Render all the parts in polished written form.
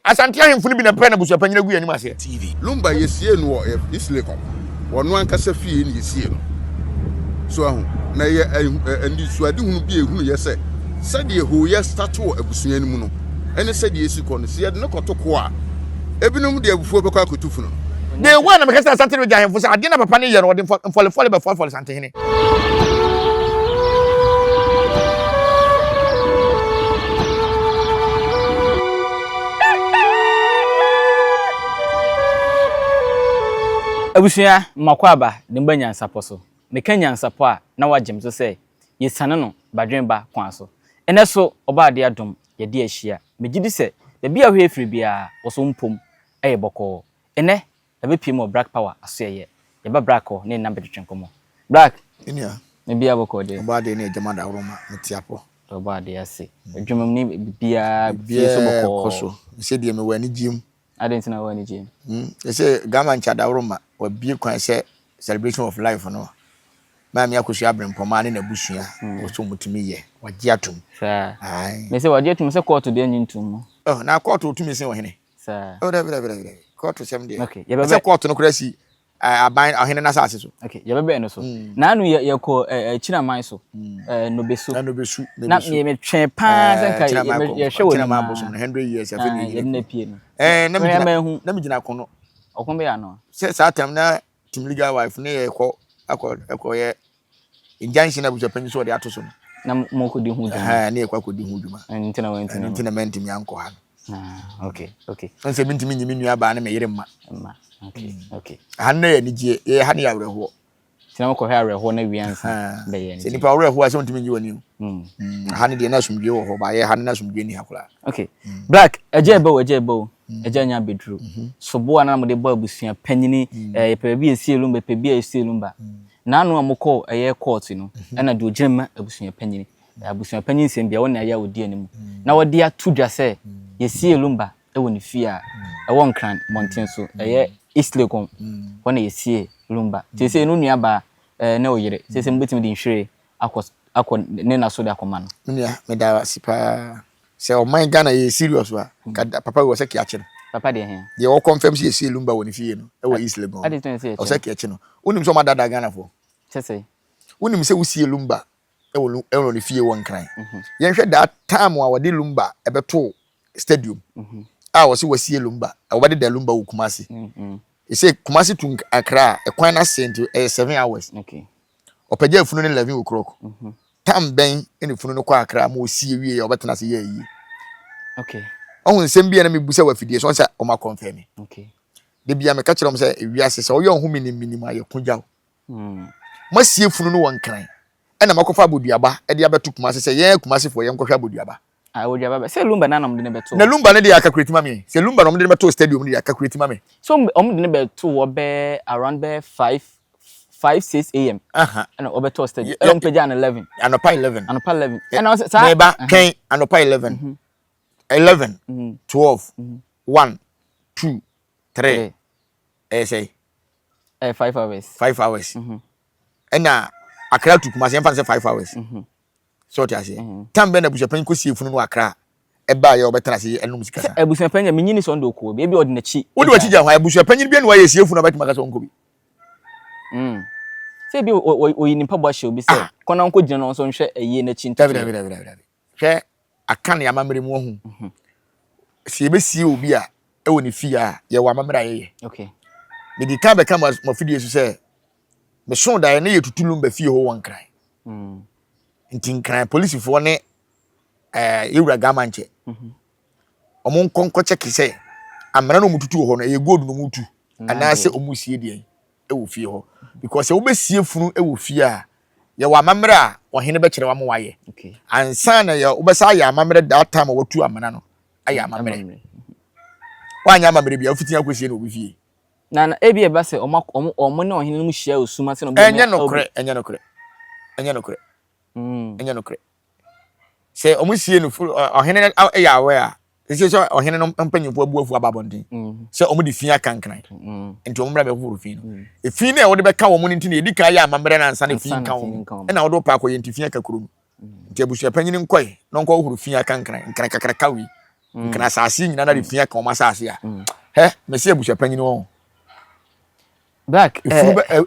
asante ahemfo no bi na pɛ na abusuapanyin agu anim ase TV Lumba yesie no Isleko wono ankasa fie ni yesie no so ahu na ye andi suade hunu bi ehunu ye se de ho ye start wo abusua ni mu no ene se de yesi ko no se ye de kotoko a ebinom de abufuo bekọ akotufu no de wa na me kasa asante no gya ahemfo se ade na papa ne ye no de mfole be fole sante hene Abusuya makwaba de mba Nyansapo so me ka Nyansapo a na wagem so say yesane no badwenba kwan so ene so oba de adom ye de ahia me gidi se be bia hwe efiri bia oso mpom eye boko ene ebe piem o black power aso ye ba black o ne na bedetwen komo black enia me bia boko de oba de ne jama da roma metiapo oba de ase adwumam ni bia so boko so se de me wani jim adentina wani jim se gama ncha da roma wa bi kwan se celebration of life no ma me akosu abrempoma ne na busua wo so mutumi ye wagye atom sa me se wagye atom se court de anyintum oh na court otumi se wo hene sa oh da court sem de okay ye se court no kura si aban ahene na sase so okay ye bebe no so na anu ye ko china man so no besu na me twen pa se nka ye hwe woni ma boso 100 years afi ni ye na pie no na me gina kono okombe ya no se satam na team legal wife ne ye ko akọ ye injunction na abusuapanyin so de atoso no na mo ko di hu dwuma na ye kwa ko di hu dwuma ntina wantina ntina mentimi anko ha okay nse bintimi nyimi nua ba na me yire ma okay hanna ye nigye ye hanna ya werehọ tina mo ko ha werehọ na wiansa be ye se nipa werehọ ase ontimi nyi wani hanna de na sumdwe wo ho ba ye hanna na sumdwe ni hakura okay black eje bo eja nya bedru sobo ana mo de ba abusua panyini pe bi esi Lumba pe bi esi Lumba na anu amukọ eye court no na de ogirema abusua panyini sem bia wona ya odi anim na wodi atudwa se yesi Lumba ewo ni fie a ewo nkran monten so eye Isleko wona yesi Lumba tese no nua ba na oyire tese mbetimi de nhwere akọ ne na so de akoma no nua me da sipa se o man Ghana ye serious wa papa we se kiache no papa de he ye o confirm se yesi Lumba woni fie no e wo Isleko o se kiache no unim so ma dada Ghana fo tese unim se wusie Lumba e wo ni fie won kran ye hwe that time wa wode Lumba e beto stadium a wo se wasie Lumba wo bade da Lumba wo Kumasi e se Kumasi to Accra e kwan na sent 7 hours okay opaja funu ne 11 o'clock tam ben ene funu no kwa Accra ma osie wie obetena se ye yi okay ohun nsem bia na mebusa wa fidie so nsa o ma confirm okay de bia me ka kire mo se wiase se o ye ohun minim aye kunjaw ma sie funu no won kran ena makofa aboduaba e de abeto Kumasi se ye Kumasi fo ye nkohwa aboduaba woduaba se Lumba na nam de ne beto na Lumba ne de akakureti ma me se Lumba no de beto stadium ne de akakureti ma me so om de ne beto wo be around be 5-6 am and obeto stadium elom peja an 11 anopa 11 and I say neighbor kan anopa 11 12 1 2 3 say 5 hours 5 hours ena Accra to Kumasi emfa say 5 hours so ti ase tam be na busuapan ko sie funu no Accra e ba ye obetara se enum sikasa abusuapan ya menyini so ndo ko be odi na chi odi wachi ja hwa abusuapan bi na wa ye sie funu obetima kasa onko bi se bi o yin pa bo hye obi se kona nko gina no so nhwe eye na chi ntafi hwe aka na amamere mu ohu se ebe sie obi a e woni fie a ye wa amamere ayeye okay me di ka be ka ma fidie so se me so da na ye tutu Lumba fie ho won kran ntin kran police fo ne yewura gamanche omon konko check se amana no mututu ho no ye gold no mutu ana se omusie die e wo fie ho because wo be sie funu e wo fie a ye wa amamere a ohene be kire wa mo waye okay ansa na ye wo be sa ya amamere that time watu amana no aya amamere wanya amamere bia ofiti akosie no obi fie na ebi e ba se omo na ohene no mu hia osuma se no enye no kre se omusie no ohene ya awe a se so ohene no mpanyimfo abuafu ababondin se omu di fia kankran enti omu mra be huru fia no e fia na e wode be ka wo mu nti na edika ya amamere na ansa na fia kan wo na wode pa ko ye nti fia kakuru enti abusuapanyin nkoi no nko huru fia kankran nkran kakra kawi nkana asase nyina na refia ka o asase a he me se abusuapanyin won black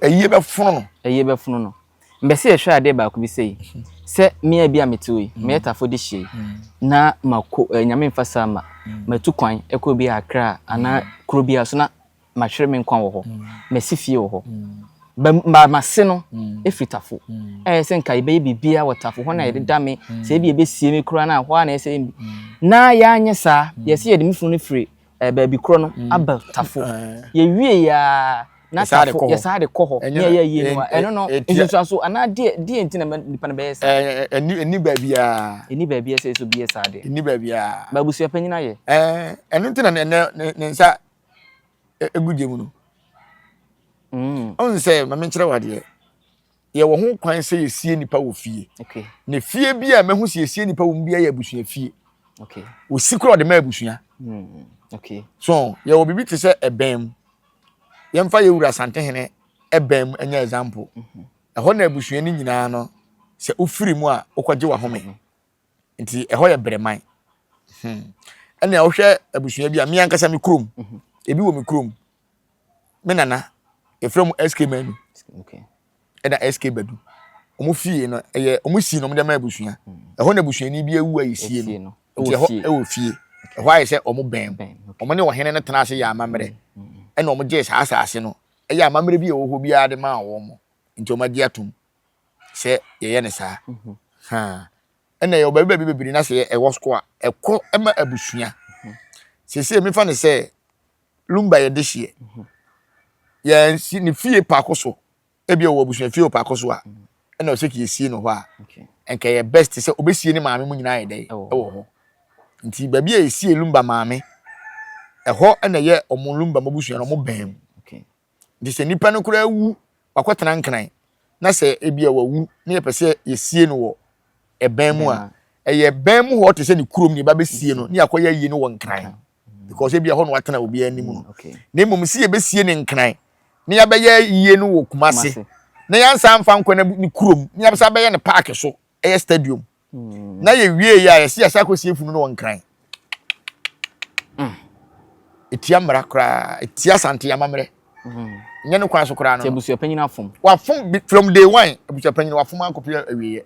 eyiye be fono no mbese ehwe ade ba ko bi sei se me bia metoi me tafo de hye na mako nyame mfasa ma matu kwan ekọ bi akra ana kro bi aso na mahwere me nkwan wo ho masifie wo ho ba mase no efitafo se nka ibe bibia wotafo ho na yede dame se bi ebesie me kro na ho na se na ya anye sa yesi yede mfunu free ba bi kro no abatafo ye wie ya na tafo yesa de kọ ho ne ya yie no eno no nsusu so ana die ntina nipa na be yesa eni baabia se so bi yesa de eni baabia ba busuapanyin aye eno ntina ne nsa eguje mu no on say ma menkyere wade ye wo ho kwan se yesie nipa wo fie okay ne fie bia mehu se yesie nipa wo bia ya busua fie okay wo sikro de ma busua okay so ye wo bibi te se ebem ye mfa ye wura sante hene ebem anya example eho na busua ni nyina no se ofiri mu a okwaje wa home nti eho ye breman ene wo hwe abusua bia me ankasa me krom ebi wo me krom me nana from SK manu okay eda SK badu omo fie no eye omo si no mo de ma abusua eho na abusua ni bi awu ayisie no eho ewo fie eho aye se omo ben omo ne wo hene ne tena ase ya amamre ena omo je asase no eye amamre bi ewo ho bi ade ma wo mo nti omo di atum se ye ne sa ena ye oba bi bebiri na se ewo sko a ekọ ema abusua se me fa ne se lumba ye de hie ya si ni fie pa koso ebi o abusua fie pa koso a ena o se ki esie no ho a enka ye best se obesie ni maame mu nyina ye dai ewo ho nti ba bi esie lumba maame eho ena ye omo lumba mabusua no mo bem nti se nipa no kura wu wakotena nkran na se ebi a wawu na ye pese esie no wo ebem mu a eye bem mu ho te se ni kurom ni ba besie no ni akoya yi no wo nkran because ebi a ho no watena obi animu no na mum si ye besie ni nkran na ya beye yiye no wo kumase na ya nsa mfa nkwa na ni kurom na ya besa beye ne park so eye stadium na ye wie ya si asa kosie funu no wo nkran etia mra kra etia sante ya mamre nye no kwan so kra no abusuapanyin afom wafom from day one abusuapanyin wafom ankopia awiye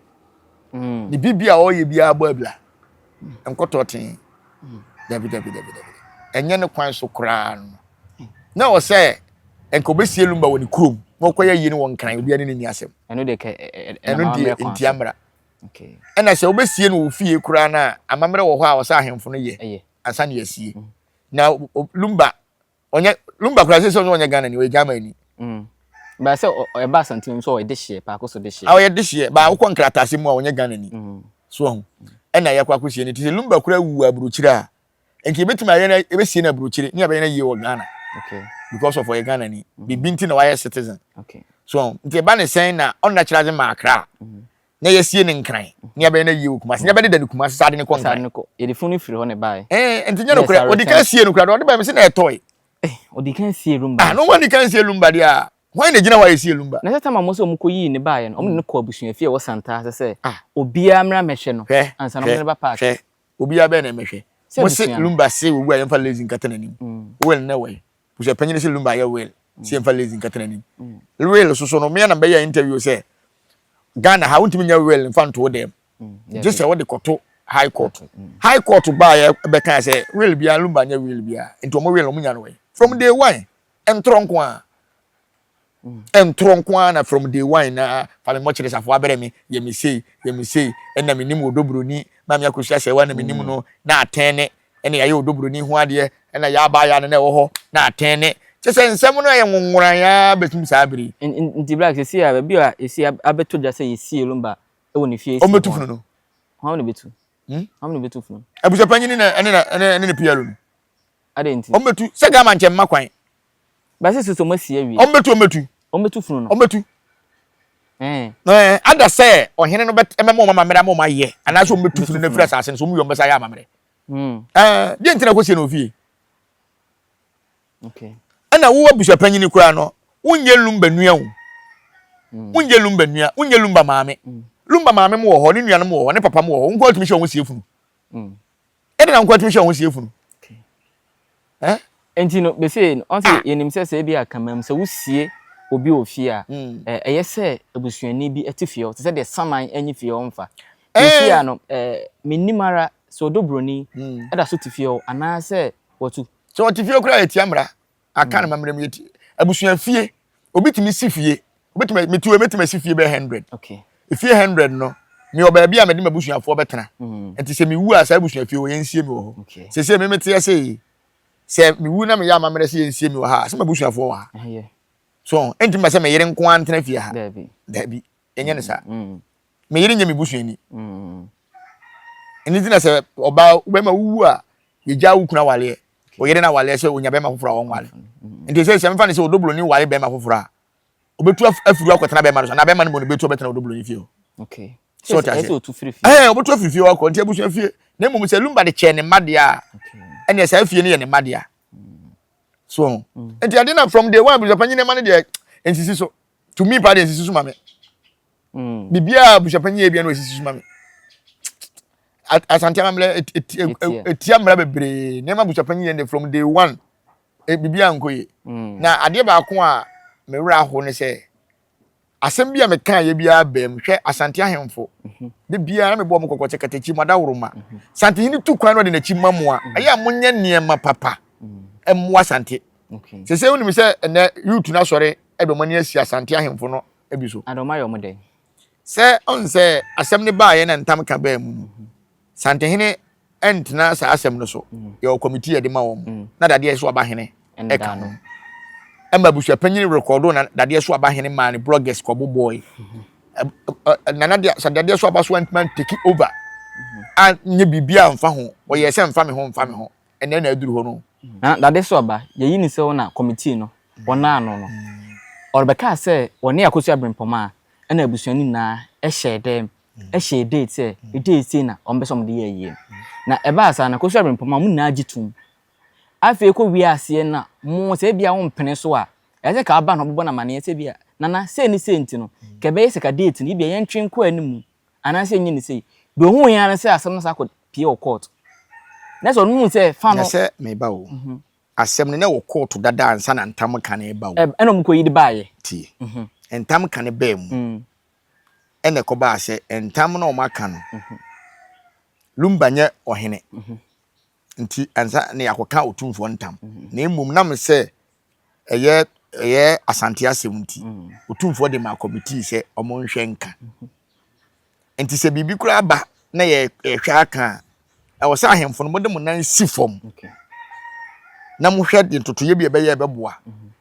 ni bibia o ye bia abo abla enkototen david enye no kwan so kra no na o say enko besie lumba woni krom mo koya yi ni won kan obi ani ni asem eno de eno de ntiamra okay ena se obesie no ofie kura na amamre wo ho a wo sa ahemfo no ye asa ne yasie na lumba kura se so onye Ghana ni we Ghana ni ba se e ba santim so o de hye pa akoso de hye a o ye de hye ba wo konkrata se mu a onye Ghana ni so ho ena ye kwa akosie ni ti lumba kura wu aburuchira enke betima ye na ebesie na aburuchire ni abanye na ye wo Ghana okay because of Ghana ni bibinti na why citizen okay so nti ba ne sen na on natural ma akra na yesie ne nkran ni abanye na ye wo kumase ni abanye da ne kumase sade ne konkran ye de funu firi ho ne bae enti nya no kura odi kan sie no kura odi ba me se na etoy odi kan sie lumba no wani kan sie lumba dia why na gina why sie lumba na tata mamo so mko yi ne bae no omne ko abusua fie wo santa se obia mra mehwe no ansa no ne ba park obia be na mehwe mo se lumba se wo a yemfa lazy nkatana nim wel na we buja panyin se lumba ya wel se yemfa lazy nkatana nim wel so no me na be ya interview se Ghana ha wontimi nya wel mfa nto dem just say what the koto high court ba ya be kan say wel bia lumba nya wel bia nto mo wel mo nya no we from day one entronko na from day one na fa me mo kire safo abere me ye me sei enna me nim odobroni ma me akosia se wa na me nim no na atene ene ya ye odobroni ho ade ena ya ba ya na wo ho na atene se nsem no ye nwonwran ya betum sa abiri nti black se sia bi a esi abeto ja se yesi lumba e woni fie esi o metu funu no ha no betu ha no betu funu abuja panyin na ene pialo no ade nti o metu se ga ma nche makwan ba se so masia wi o metu funu no o metu ada se ohene no bet emema mama mera mama ye ana so metu funu na fira sase so mu yo mbesa ya mamre die ntina ko se no fie okay ana wo abuja panyin kura no unye lumba nua wo unye lumba nua unye lumba maame lumba maame mo wo ho ne nua no mo wo ho ne papa mo wo ho nko otumi hye wo sie funu e na nkwa tumi hwe ho sie funu enti no be say on say yenim se bi akamam se wusie obi ofie a eye se abusuani bi etifie o se de saman anyi fie o mfa ofie no minimara so odobroni eda so tifie o ana se watu so tifie kura etiamra aka na mamrem yeti abusuan fie obi tumi si fie obi tumi metu metumi si fie be 100 okay ifie 100 no me oba bia me de mabusuafo betena enti se me wu a sa abusuan fie wo yensie me wo ho se me mete ase se me wu na me ya mamre se yensie me wo ha se mabusuafo wo ha so enti ma se me yere nko antena fie ha dabi enye ne sa me yere nya me busuani eni dina se oba be ma wu a ye ja wu kuna wale o yere na wale se onya be ma foforo won wale enti se me fa ne se odoblo ni wale be ma foforo a obetu afuru akotena be ma no na be ma no mo betu obetena odoblo ni fie o okay so ta se obetu afuru fie o ko enti abusuan fie na mum se Lumba de che ne made a ene se fie ne ye ne made a so enti ade na from day one Abusuapanin ne ma ne de ensisi so to me pa de ensisi so ma me bibia Abusuapanin e bia no ensisi so ma me Asante amamle etia mra bebre ne ma Abusuapanin ne from day one bibia nkoye na ade ba ko a me wura ho ne se asem bia me kan ye bia bem hwe Asante ahemfo de bia na me bo mo kokoche katechi madawroma Sante hini tu kwan no de na chi mamoa aya monye niema papa emmo Asante okay se woni me se na youth na sore ebe mani asi Asante ahemfo no ebi so adoma yo mode se on se asem ne ba ye na ntam ka ba mu Sante hini entna sa asem no so ye committee de ma wo na dade so aba hene e ka no emba Abusuapanin record na dade so aba hene man bloggers ko boy na sa dade so aba so antman take over a nye bibia mfa ho o ye se mfa me ho ene na aduru ho no na dade so aba ye yini se wona committee no wona ano no orbeka se woni akosu abrempoma na abusuani na ehye date se date na ombesom de ye na eba asa na akosu abrempoma mu na agitum afi ko wi ase na mo se bia wo mpene so a ese ka aba no bobo na mane ese bia na se ni senti no ke be se ka date ni bia yen twen ko animu ana se nyi ni se do hu yan na se asem na sa ko pie o court na so no se fa no se me ba o asem ne wo court dada ansa na ntam ka na ba o eno mko yidi baaye ti entam ka ne ba mu ene ko ba se entam na o maka no Lumba nye ohene nti ansa ne yakoka otumfo ntam na emum na me se eye Asante asem nti otumfo de ma committee se omo nhwe nka nti se bibi kura ba na ye hwa aka e wo sa ahemfo no mo de mo nan si fom na mo hwe de totoye bi ebe ye beboa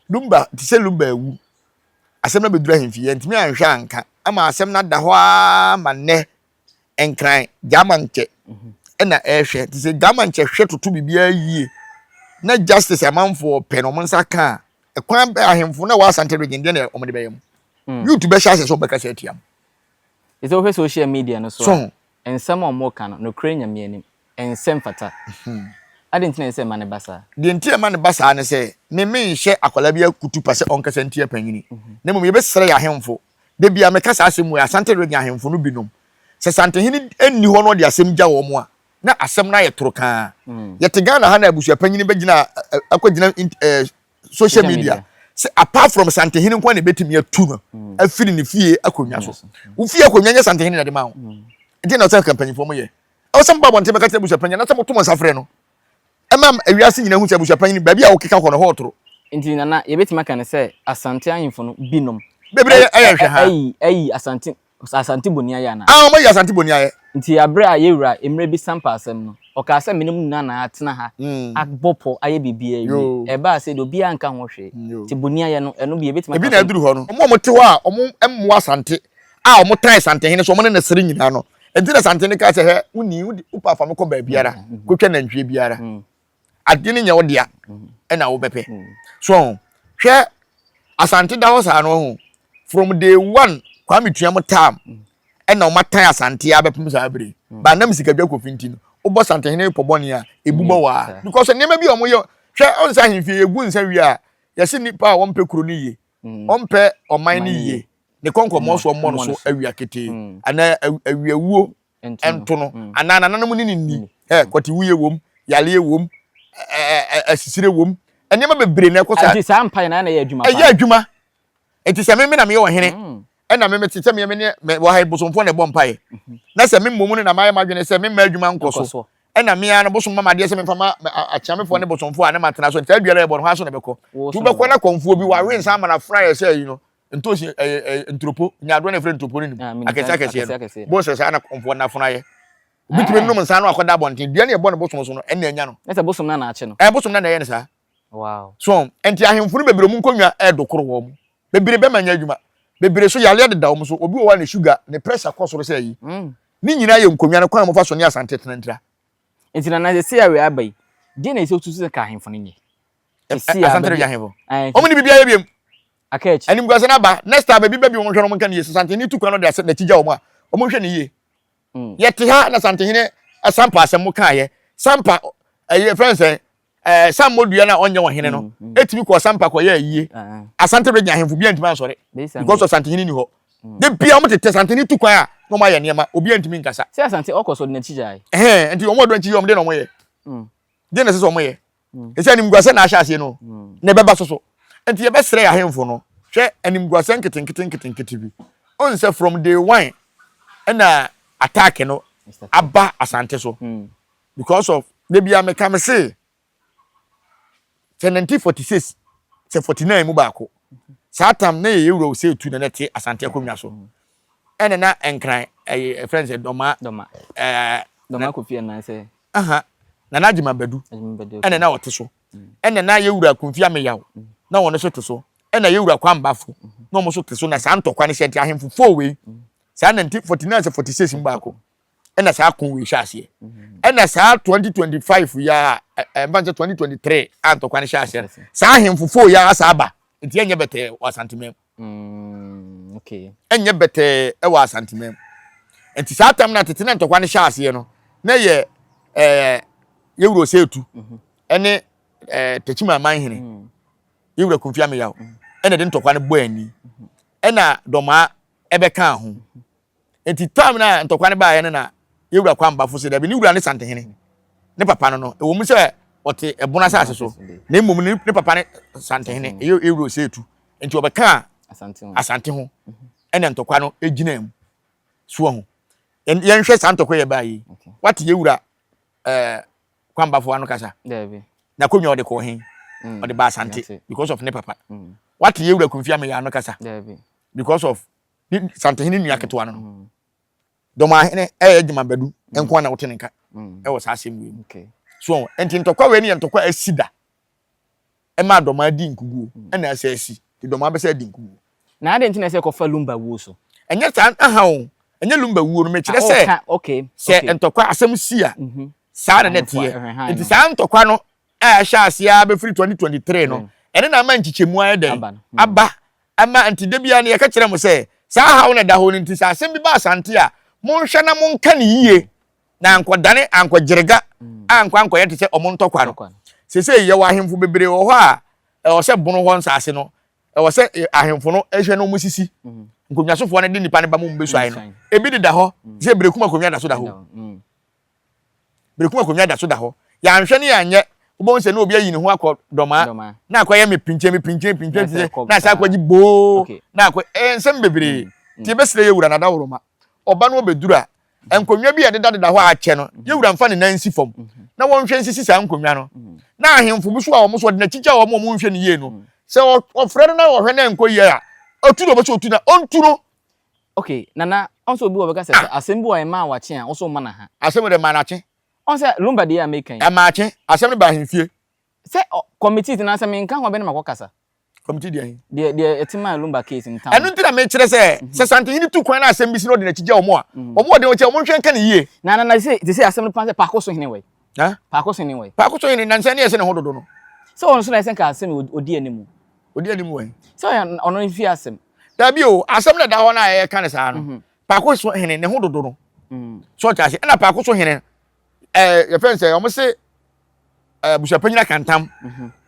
Lumba ti se Lumba ewu asem na bedura hemfi ye ntimi anhwe anka ama asem na da ho a ma ne enkran jamanche na ehwe ti se jamanche hwe toto bibia yie na justice amanfo pe no mo nsaka ekwan ahemfo na wa Asante regende na omode bayam youth be sha so beka sha tiam ise o social media no so ensem omo kan no krenya mianim ensem fata adentina ese mane basa de ntia mane basa ne se me nhye akwala bia kutu pase onkasa ntia panyini na mum ye be sere ya ahemfo de bia me kasa asem ya Asante regende ahemfo no binom se Sante hini enni ho no de asem gya wo mo a na asem na ye toroka ye te Ghana ha na Abusuapanin be gina akogina social media say apart from Sante hini kwa ne betimi atu no afiri ne fie akonwa so wo fie akonwa nya Sante hini na de ma wo nti na o campaign for mo ye o sem babo nte be ka te Abusuapanin na se mo to mo safre no emam awiase nyina hu se Abusuapanin baabi a wo keka ko no hotoro nti na ye betima kan se Asante ahemfo no binom bebre ayahwe ha ayi Asante bonia ya na mo ya Asante bonia ye nti abre a yewura emre bi sampa asem no o ka se menem nuna na atena ha agbopo aye bibia wi e ba se do bia nka ho hwe ti bonia ye no eno bi ebetima ebi na aduru ho no mo te ho a omo emmo Asante a omo try Sante hene so omo na sere nyina no enti na Sante ne ka se he uni upa fa me ko ba biara ko twa na ntwe biara ade ne nya wo dia e na wo bepe so hwe Asante da ho sa no ho from day one kwa metuam tam e na o matan Asante ya bepem sa abre ba na misika bia kofinti no obo Sante hene poboni a ebubo wa because nema bi omo yo hwe on sa hemfie egu nsa wi a ye se nipa a won pe kuro ni ye on pe oman ni ye ne konkomo so mo no so awia kete ana awiawuo ento no ana nananom ni kwati wuye wom yale wom asisire wom enema bebre na ekosa ati sa mpa na ye adwuma pa ye adwuma enti se me na me ye wo hene ena me tete me ne wo ha bosomfo na bo mpae na se me momu na maye madwene se me ma adwuma nkoso ena me ya no bosom mama de se me fama achiamefo ne bosomfo na matena so nta aduara e bo no ha so na beko tu beko na konfuo bi wa wen sa ma na fry say you know ntosi ntropo nyaado na fre ntropo ni akese bo se sa na konfuo na fona ye bitime num nsa no akoda bonten dia na e bo no bosom so no ena nya no ese bosom na ache no bosom na ye ne sa wow so enti ahemfo no bebere mu nkonwa e dokoro wo mu bebere be manya adwuma bebere so yale de dawo mu so obi wo wa na sugar ne pressure cost so yi ni nyina ye nkonwa no kwan mo fa so ne asante tenantra enti na se ya we abai die na ese otutu ka ahemfo no nye asante ya ahemfo omo ni bibia ye biem akachi anim gwase na ba next time baby baby won hwe no mo kan ye asante ni tukwa no de na tigya wo mu a omo hwe ne ye yete ha na asante hene asampa asem mo kan ye sampa friends sam modua na onye wo hene no etimi ko sampa ko ye yie asante be nya ahemfo bia ntimi ansore because of asante hene ni ho de bia mo tete asante ni tukwa a no ma ye niema obi ntimi nkasa se asante okoso de na tigya enti omo do nchi yo mo de no mo ye de na se so mo ye ese anim gwase na ahya ase no na beba so enti ye be sere ahemfo no hwe anim gwase nkete bi on se from day one na attack no aba asante so because of de bia me kam say 1946 se 49 mu baako satam na ye euro se tu na nete asante akonwa so ene na enkran friends doma kofi na se na najima badu ene na wote so ene na ye euro akonfi ameyaw na wono so to so ene ye euro akwambafo na omo so te so na sa ntokwa ne hye ahemfo fo we sa 1949 se 46 mu baako ena sa akon we hwase ena sa 2025 ya mbanze 2023 antokwa ne hwase sa ahemfofo ya sa aba enti enye bete wasantemem okay enye bete e wasantemem enti sa atam na tete na antokwa ne hwase no na ye yewuro setu ene techima man hene yewuro konfia me yawo ena de ntokwa ne bo ani ena doma ebeka ho enti tam na ntokwa ne ba ye na yewura kwamba fo se da bi ni wura ne sante hene ne papa no no ewo mu se ote ebona sase so na emom ne papa ne sante hene yewura setu enti obeka asante ho ene ntokwa no egina mu so ho yen hwe santokwa ye ba yi wati yewura kwamba fo anu kasa na konwa ode ko hen ode ba asante because of ne papa wati yewura konfia me ya anu kasa because of sante hene nua ketwa no doma hene ejima badu enko na wote nka wo sa asem wi okay so enti ntokwa we ne ntokwa asida e ma doma di nkuguo na asa asi ti doma be sa di nkuguo na ade ntina se ko fa lumba wo so enye tan o enye lumba wo no me kire se okay se ntokwa asem sia sa na netie enti sa ntokwa no a hya asia be free 2023 no ene na ma nchichemu ayeden aba ama enti de bia ne ye ka kire mo se sa hawo na da ho nti sa asem bi ba asante a monhwe na monka ne yie na ankodane ankogyerega anko yete se omontokwa no sese ye wa ahemfo bebre wo ho a o se bono ho nsase no o se ahemfo no ehwe no musisi nkonwasofo ne de nipa ne ba mo mbesu ai no ebi de da ho se brekuma konwa da so da ho brekuma konwa da so da ho ya anhwe ne ya nye ubon se na obi ayi ne ho akodoma na akoye me pinche na sa akwaji bo na akwa ensem bebre ti besire ye wura na da woroma oba no obedura enkonwa bi ededa ho ache no yewura mfa ne nansi fom na wonhwe nsisi sa enkonwa no na ahemfo bu so a omo so de na chicha omo nhwe ne ye no se ofre na ohwe na enkoye a otu no bo otu na onturo okay nana onso obi wo be ka se asem bi wo e ma wache a oso ma na ha asem de ma na che onse lumba de American e ma che asem ne ba ahemfie se committee na asem nka ho be na makokasa committee de de etima lumba case in town enu ntina me kire se sante hini tu kwan na asem bi si no de na chija omo a omo de o che omo nhwe nka ne ye na se asem no pan se pakoso hene we ha pakoso hene we pakoso hene na nse ne yese ne hododo no se ono so na yese nka asem odi animu we se ono fi asem da bi o asem na da ho na ye kan sa no pakoso hene ne hododo no so cha se na pakoso hene ye fense omo se Abusuapanin kantam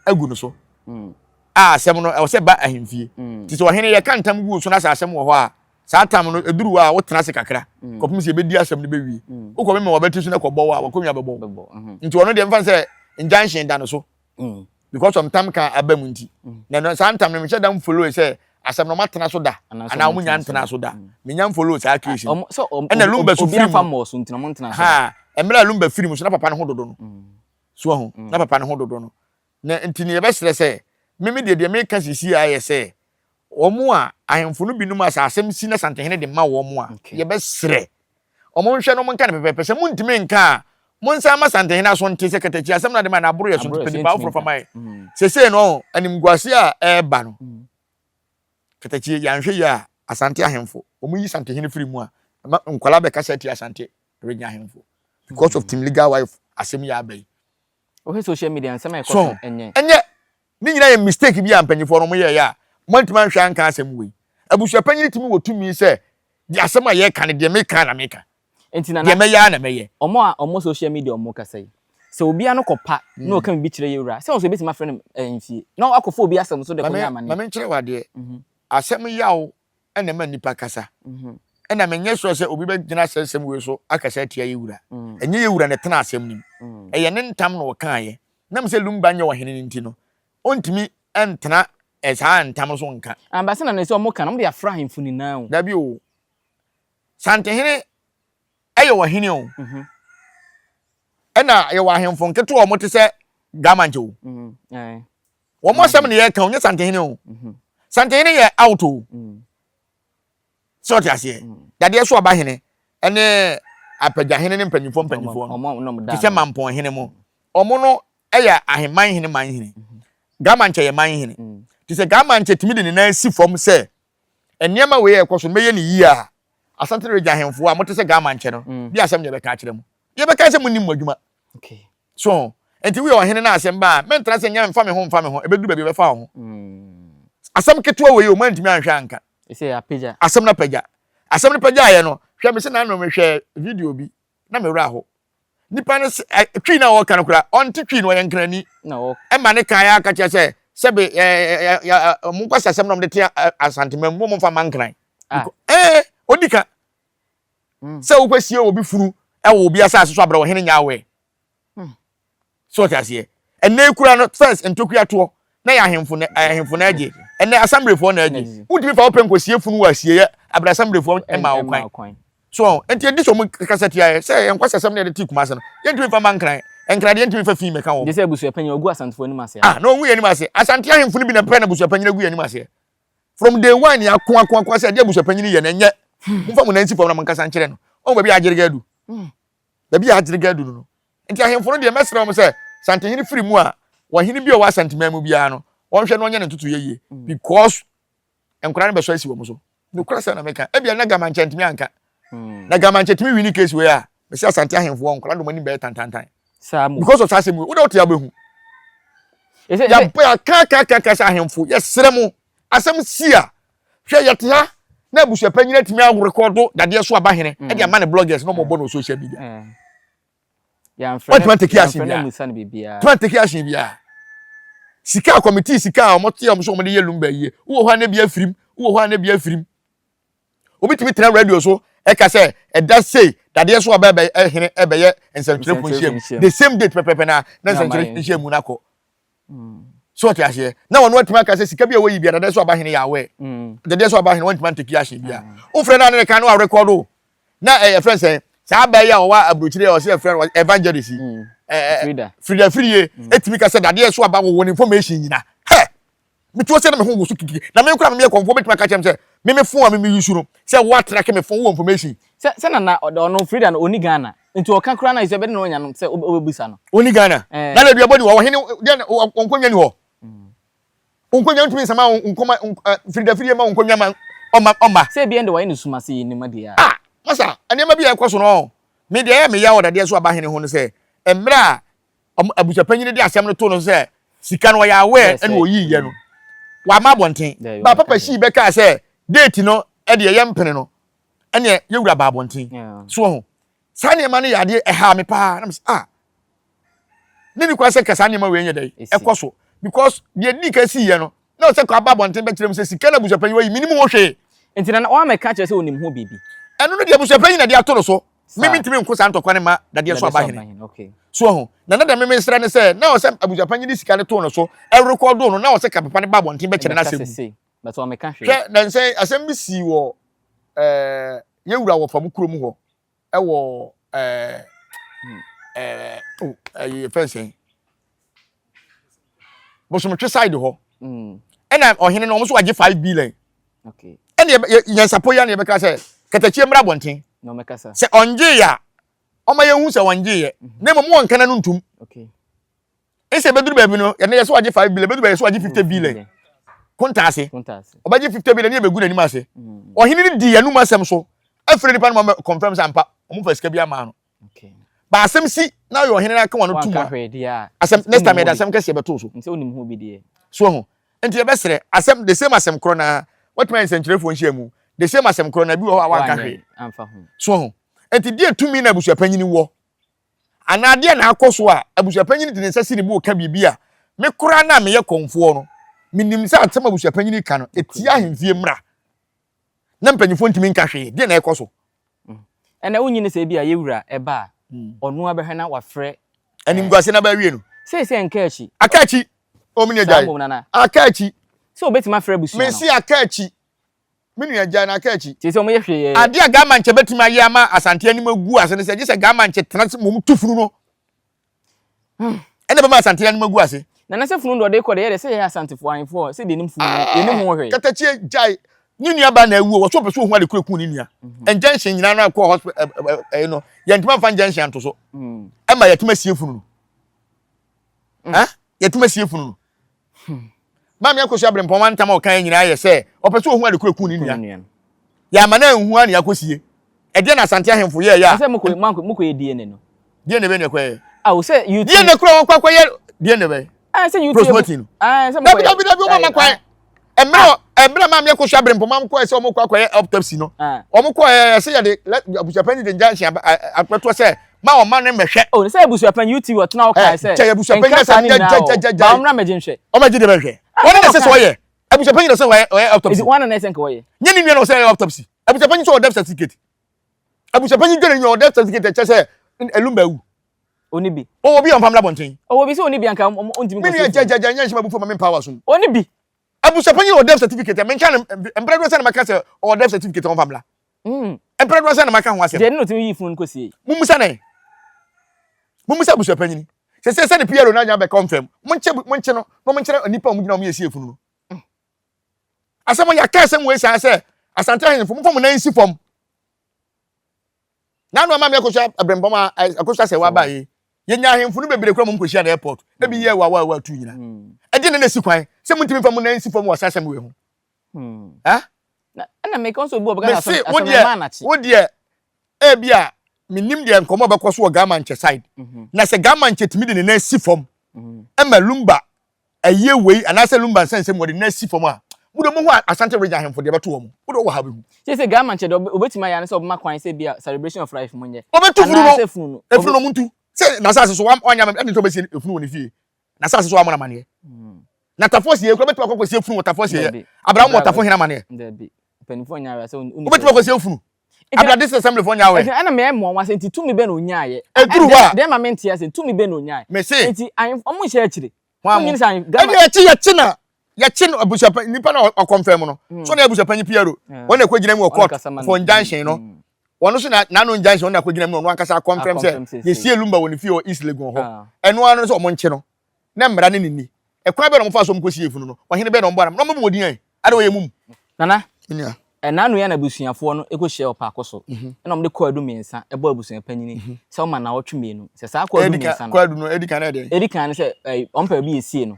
agu no so asem no e wo se ba ahemfie ti so hene ye kantam gu so na asem wo ho a saa tam no eduru a wo tena se kakra kopim se bedi asem ne bewie wo ko me wo beti so na kɔbɔ wa wo konwa bɛbɔ nti ono de mfa sɛ injunction da no so because sometimes can abam nti na no sometimes me hye dam follow say asem no matena so da ana wo nya ntena so da me nya follow saa case na Lumba'S so film fam so ntena mo ntena so ha emra Lumba'S film so na papa ne ho dodo no so ho na papa ne ho dodo no na nti ne yebesere say me de me ka sisi aye say omo a ahemfo no binum asa asem si na santehene de ma wo mo a yebesere omo nhwe no mo nka ne pepe say mo ntime nka monsa ma santehene aso nte sekatachi asem na de ma na aburo ye so nte pa afro famai sese no animguase a eba no katachi ya nhwe ya asante ahemfo omo yi santehene firi mu a nkwala be kasa ti asante renya ahemfo because of team legal wife asem ya abai o social media nsema ekoso enye ni nyina ye mistake bi ampanyifo no mo ye ya montima nhwa nka asem we abusuapanyin timi wotumi se di asem a ye ka ne de meka na meka entina na me ya na me ye omo social media omo kasai se obi ano kopa na o kan bi kire yewura se o so betima frɛ no mfie na akofo obi asem so de ko nya amane ma me nkire wade asem yawo ena ma nipa kasa ena menye so se obi be gina asem we so akasa tia yewura enye yewura ne tena asem nim eye ne ntam no kan ye na me se Lumba nya wo hene nti no ontimi entena esa ntam so nka ambase na ne se omo kan mo de afra hemfu ni na o da bi o santehene eye wo hene o ena ye wo ahemfo nketo o mo te se gamanche o wo mo asem ne ye kan onye santehene o santehene ye out o so ti ase dade so aba hene ene Appiah hene ne mpanyifo no ti se mampon hene mo omo no eye aheman hene man hene gamanche ye man hene ti se gamanche timi de ne na si fom se eniema we ye kwaso meye ne yi a asante reja ahemfo a mo te se gamanche no bi asem ye be ka kire mu ye be ka se mu nim adwuma okay so enti we o hene na asem ba mentra se nya mfa me ho ebedu ba bi be fa ho asem ketewa we o mantimi anhwa anka ese Appiah asem na Appiah ye no hwe me se na no me hwe video bi na me wura ho nipa ne twi na wo kan kura onti twi no ye nkrani na wo e ma ne kan ya ka che se sebe mo kwasa asem no me de asante mem mo mfa mankran odika se wo kwasie obi furu e wo obi asase so abra wo hene nya we so tiasie enne kura no first entokua to na ya ahemfo na age enne assemblefo na age wudi fa open kwasie funu wa asie ya abra assemblefo e ma okwan so enti edi so mo kasati ya se en kwasa asem na de ti kuma se no yentumi fa mankran enkrade yentumi fa fi meka wo de se abusuapanyin ogu asantefo ni mase no ogu ye ni mase asante ahemfo ni bi na pe na abusuapanyin ogu ye ni mase from day one ya kwa se de abusuapanyin ye na nye mfa mo nansi fo na mankasa nkire no o ba bi agirega adu ba bi agirega adu no enti ahemfo no de mesra mo se santehini firi mu a wo hini bi o wa santema mu bia no won hwe no nya ne tutu ye because enkura ne be so asi wo mo so no kura se na meka e bia na gamanche ntimi anka na gamanche timi wini case we a be se asante ahemfo enkura do mani be tantantan because of sase mu wo do to ya behu ya pa ka sa ahemfo ye sere mu asem sia hwe ye tia na abusuapanyin atimi record dade so aba hene e dia ma ne bloggers no mo bo no social media ya mfrene musa ne bibia take action bia sika committee sika o mote am so mo de ye Lumba'S ye wo ho na bia firim obi timi tena radio so e ka say e da say dade so aba hene e be ye ensentire function the same date pepe na ensentire function mu nako so ti ase na wono atima ka say sika bia wo yi bia dade so aba hene ya we dade so aba hene won timi take action bia o frɛ na ne ka no record o na friend say sa ba ya wa abrochire o say friend evangelist Frida etimi ka say dade so aba wo information nyina he me to say na me ho wo so kiki na me kura me confirm betimi ka chem say me phone me use no say what track me phone wo information say na no Frida no oni Ghana nti o ka kura na ise be no nya no say obebusa no oni Ghana na le dua body wo hene onkonwa ni ho onkonwa ntumi sama onkoma Frida ma onkonwa ma oma say bi ende wa ni suma say ni madia masa anema bi ekoso no me de ya me ya wodade so aba hene ho no say emra abusuapanyin de asem no to no say sika no ya we ene oyi ye no wa ma bonten ba papa shi be ka say date no e de ye mpene no ene ye wura ba bonten so ho sane ma no ya de ha me pa na me ni kwa say kasa ne ma we nya dai ekoso because de ni ka si ye no na say kwa ba bonten be kire me say sika na abusuapanyin we minimum wo hwe Enti na wa me catch say onim ho bibi. Eno no de abusuapanyin na de atoro so. Mimi ntimi nko sa ntokwane ma da de so abahene. Okay. So ho. Na na da meme sra ne say na o say abusuapanyin di sika ne to no so. E record no na o say kapapa ne babon tin be kire na asem. But wa me catch. Hwe na say asem bi si wo ye wura wo fam kurom ho. E wo fence. Bosomtwe side ho. Ena ohene no mo so wage 5 billion. Okay. Ena Nyansapo ya na ye beka say katachie mra bonten. No mekasa. Se onje ya. Oma ye hu se onje ye. Na mo mo nkana no ntum. Okay. Ese beduru ba bi no, ye na ye so wage 5 billion, beduru ba ye so wage 50 billion. Kontase. Obaje 50 billion ye begu nanim ase. Ohene ni di yanum asem so. Afre nipa no confirm sampa. Omo fa sika bi ama no. Okay. Ba asem si na yo ohene na ka wono tuma. Asem next time ye da asem kese beto so. Nse onim ho bi de. So ho. Enti ye besere asem the same asem kro na what man sentrefo nhia mu. The same asem kro na bi wo wa ka hwe. Amfa ho. So ho. Enti die tumi na abusuapanyin wo. Ana de na akoso a abusuapanyin de nsasi ne bu ka bibia. Me kura na me ye konfo no. Minim sa atem abusuapanyin ka no etia ahemfie mra. Na mpanyifo ntimi nka hwe. De na ekoso. Ena unyine se bia yewura eba onu abehwe na wafre animguase na ba wie no. Se nkachi. Akachi. Omini ajai. Akachi. So betima frɛ busu no. Me si akachi. Minu ajai na akachi. Ti se omoye hwe ye. Ade aga manche betima ye ama asante ani magu ase ne se je se ga manche tena mom tufuru no. Ene ba ma asante ani magu ase. Na se funu ndo de kɔ de ye se ye asantefo anfo se de nim funu ye nim ho hwe. Katachie jai. Ni nua ba na awu wo so peso hu ade kureku ni nua. Enjanhye nyina no akɔ hospital no. Ye ntuma fa enjanhye anto so. Ema ye tuma sie funu no. Ha? Ye tuma sie funu no. Mama yakosi abrempon wan tam o kan nyina ye se opeso hu ade kureku ni nua. Ya ma na hu ani yakosie. E de na asante ahemfo ye ya. Se mko ye die ne no. Die ne be ne kwaye. Ah, se YouTube. Die ne kura kwa ye die ne be. Ah, se YouTube. Ah, se mko. Dabi mama kwaye. Emra mama yakosi abrempon mam kwaye se o mko kwaye autopsy no. O mko se ya de abusuapanyi de njanhye apeto se ma o ma ne mehwe. Oh, se abusuapanyi YouTube what na o kai se. Che abusuapanyi se ba omra meje nhwe. O ma gide behwe. Wona na se so ye. Abusuapanyi na se wo autopsy. Is it one na se nka wo ye? Nyeni nua na se autopsy. Abusuapanyi so death certificate. Abusuapanyi gere nua death certificate che se Lumba'S. Oni bi. O obi on famla bonten. O obi se oni bi anka ontimi ko. Me jaja nyanhye mabu for me power so. Oni bi. Abusuapanyi o death certificate me nka embrado se na maka se o death certificate on famla. Embrado se na maka ho ase. Je no timi yi fun ko sie. Mumusa na. Mumusa abusuapanyi. Se ne Pierre na nya be confirm. Monche no, no monche nipa mu gina mu yesi efunu no. Asemo ya ka asem we say asante ahemfo mfom na nsi fom. Na no amam yakosha abrembom akosha se wa ba yi. Ye nya ahemfo no bebre kura mu nkohia na airport. E bi ye wa tu nyina. E de na si kwan. Se muntimi fam na nsi fom wa sasem we ho. Ha? Na make also bo bega asem na chi. Wo de e bia minim de nkomo be kwaso ga manche side. Na se ga manche timi de na si fom. E ma Lumba'S aye wei anase Lumba'S sense mo de na si fom a. Mudo mo ho asante region ahemfo de beto wo mo. Mudo wo ha be hu. Se ga manche de obetima ya na se obama kwan se bia celebration of life mo nye. Obetu funu no. Efunu no muntu. Se na sase so wa onya me to be se efunu woni fie. Na sase so wa mo na mane. Na tafosi ye ko betu akoko se efunu tafosi ye. Abraham mo tafo hina mane. Ndebi. Penifo nya ya se obetu akoko se efunu. Abra this assembly for nya we. Ana me mo wa se nti tumi be no nya ye. Eduru wa. De ma menti ya se tumi be no nya. Me se. Nti omo hye akire. Onyin san. Ga ya chi na. Ya chi no abusuapan nipa na o confirm no. So na abusuapan Pierre. Won na kwagina mu court for injunction no. Wono so na no injunction na kwagina mu no ankasa confirm say ye sie Lumba'S woni fie o East Legon ho. Eno anu so omo nche no. Na mmara ne nini. E kwa be no mo fa so mo kosi efunu no. Ohene be no mo bara no mo modin ai. Ade oye mum. Nana. Nia. Nanu ya na busuafo no ekohye opa akoso na omde kwadu mensa ebo abusuapanyini se o ma na wotwe menu se sa kwadu mensa no kwadu no edikan na de edikan se ompa bi esie no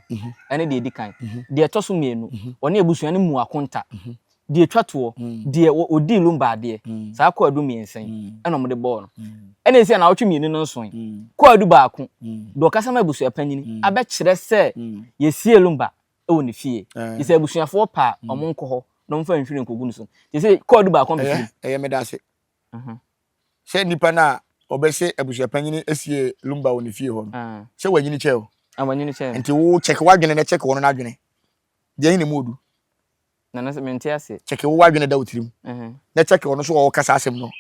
ene de edikan de etoso menu one abusuane mu akonta de etwato de odi Lumba'S de sa kwadu mensa ene omde bo no ene esie na wotwe menu no nso kwadu baako do kasa ma abusuapanyini abe kire se yesie Lumba'S e woni fie yese abusuafo pa omonko ho no mfa nhwire nkogu nso te say code ba kombe me da se se nipa na obese abusuapanyini esie Lumba'S woni fie ho no se wanyini che o wanyini che enti wo check wadwene na check wono na adwene de yin ne modu Na na se mente ase. Check wo adwene da wotirim. Na check ono so wo kasa asem no.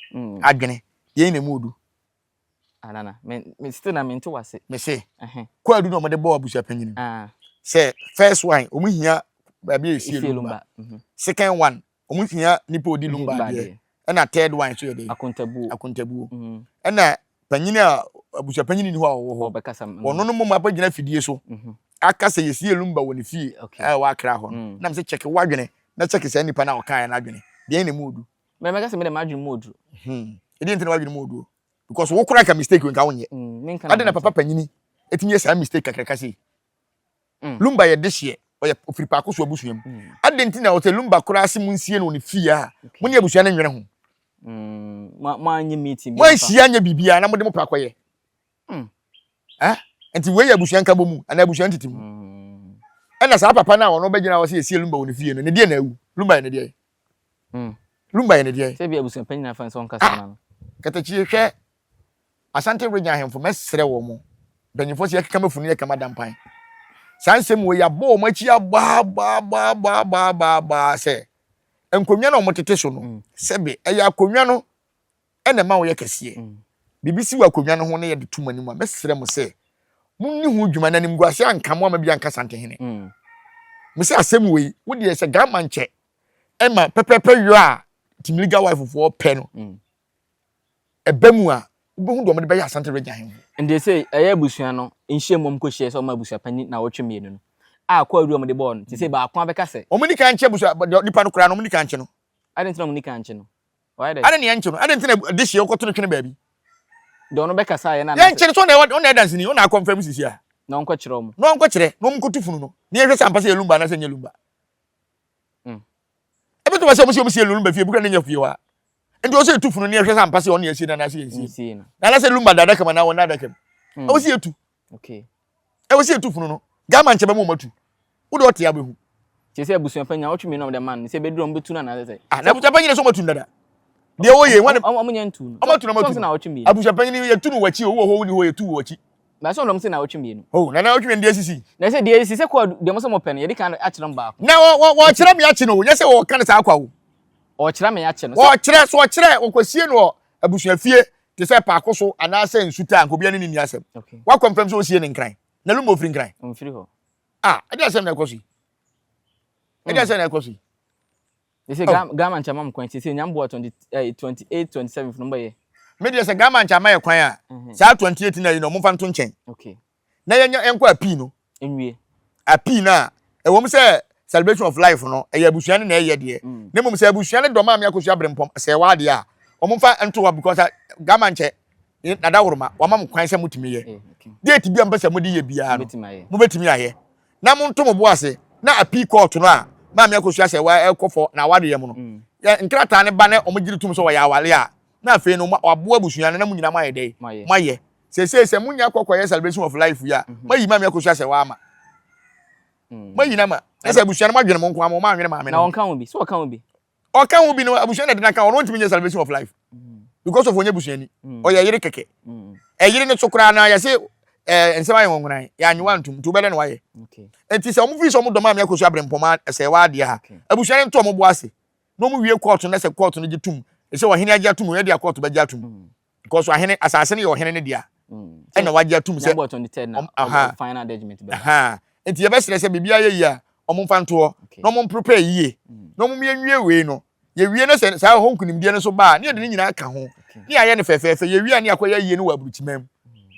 Adwene. Ye na mu odu. Anana. Me still na mente wase. Me say. Ko adu no mo de bo abusuapanyin. Say first one, omu hia ba bi esi Lumba. Second one, omu hia nipa odi Lumba de. Na third one so de. Akontabu. Na panyin a abusuapanyin ni ho a wo ho. Ono no mo ma pa gina fidie so. Aka say esi Lumba woni fie. Wa kra ho. Na me say check wo adwene. Na check say nipa na o kan na adwene. De na mu odu. Me meka say me de ma adwene mu odu. E de ntina wa adwene mu odu. Because wo kura ka mistake nka wonye. Ade na papa panyini etinye sa mistake kakraka sei. Lumba ye de hye o ye ofiri pa akoso abusuam. Ade ntina o te Lumba kura ase munsie no ne fie a. Mo ne abusua na nwere ho. Ma anye meeting. Mo hye anya bibia na mo de mo pa koye. Enti we ye abusua nka bomu ana abusua ntitim. Ena sa papa na ono begina wo se esie Lumba woni fie no ne de na awu. Lumba ye ne de. Lumba ye ne de. Se bia abusua panyina fa nso nka sana no. Katachi hwe Asante Region ahemfo mesere wo mo. Banyifo se yakeka mafunu yakama dampan. Sansem wo ya bo mo achi ba se. Enkonwa na omotete so no. Sebe eya akonwa no ene ma wo yakese. Bibisi wa akonwa no ho ne ye de tumani mu mesere mo se. Munni hu dwuma nanim guase ankamo ma bia nka sante hene. Mo se asem wo yi wo de se gama nche. Ema pepepe yo a timliga wife fo pe no. Ebemu a ubehu do mo de be ya Asante Region ahemfo. And they say aya abusua no nhie mom ko hie so ma abusuapani na wotwe mienu no. A kwa adu mo de ball no. Ti say ba akwa be ka se. Omuni kan che abusua nipa no kura no omuni kan che no. Ade ntina omuni kan che no. Why that? Ade ne yanche no. Ade ntina de hie okoto no twene baabi. De ono be ka sa ye na. Yanche so na on na dance ni on na confirm sisi a. Na onko kire mo. No onko kire, no mko tufunu no. Ni ehwe sampa se Lumba na se nye Lumba. Ebe to ba se omo se Lumba fie buka na nya fie wa. Enti o se tufunu ni ehwe sampa se on na esi na se esi. Na se Lumba dada kama na won dada kam. O se etu. Okay. E o se etufunu no. Gama nche ba mo matu. Wo de o te abehu. Ti se abusuapanya wotwe mienu de man se beduro mbetu na se. Na abusuapanya so matu dada. De o ye wan omunya ntu no. Amatu na matu. Abusuapanya ni ye tu no wachi o wo ho ni ho ye tu wachi. Na so ndom se na wotwe mienu. Oh, na wotwe ndi asisi. Na se di asisi se kwa de mo se mo pen ye di kan a kire mba ko. Na wo kire me achi no, nya se wo kan sa akwa wo. O kire me ya kire no. Wo kire okosie no abusuafie te se pa akoso ana se nsuta nkobia ni ni asem. Wa confirm so osie ne nkran. Na Lumba ofiri nkran. Mfiri ho. Ade asem na akoso. Ade asem na akoso. They say Gama nchama mkwan ti say nyambo 28 27 number ye. Me dey say Gama nchama ye kwan a. Sa 28 na yi no momfa nto nchen. Okay. Na yenko Appiah no. Enwie. Appiah na e wo say celebration of life no e abusuane na ye de. Na mom say abusuane do ma me akosu abrempom say wa de a. O momfa nto wa because Gama nche na da woroma wa ma mkwan say mutimi ye. Date bi ambasa mudi ye bia no. Mo betimi aye. Na mo nto mo bo ase na Appiah court no a ma me akosu ase wa ekofo na wa de ye mo no. Ya nkrata ne ba ne omogiri tum so wa ya awale a. Na afi no wabo abusuane na munyina maye dey. Maye. Se munya kokoye celebration of life ya. Mayi ma me akosu ase wa ama. Mayi na ma. Ese abusuane ma dwene mo nko ama ma anwene ma me. Na wonka wo bi. So wonka wo bi. Oka wo bi no abusuane de na kan won ntimi celebration of life. Because of onye abusuani. Oya yire keke. Yire ne sokura na ya se ensema ye wongunan. Ya anwa ntum to bele na waye. Okay. Enti se omo fi so mo do ma me akosu abrempoma ese wa de ha. Abusuane nto mo bo ase. No mo wie court na se court no gitum. Ese wo hene agya tum, ye dia court ba gya tum. Because ahene asase ne ye hene ne dia. Na wagya tum se number 23 na final judgment ba. Enti ye be sere se bibia ye yi a omo mfa nto no mo prepare yie. No mo nwie we no. Ye wie na se sa ho nkunimdie no so ba, ne de ne nyina ka ho. Ne aye ne fefefe ye wie ne akoya yie no wa burutimam.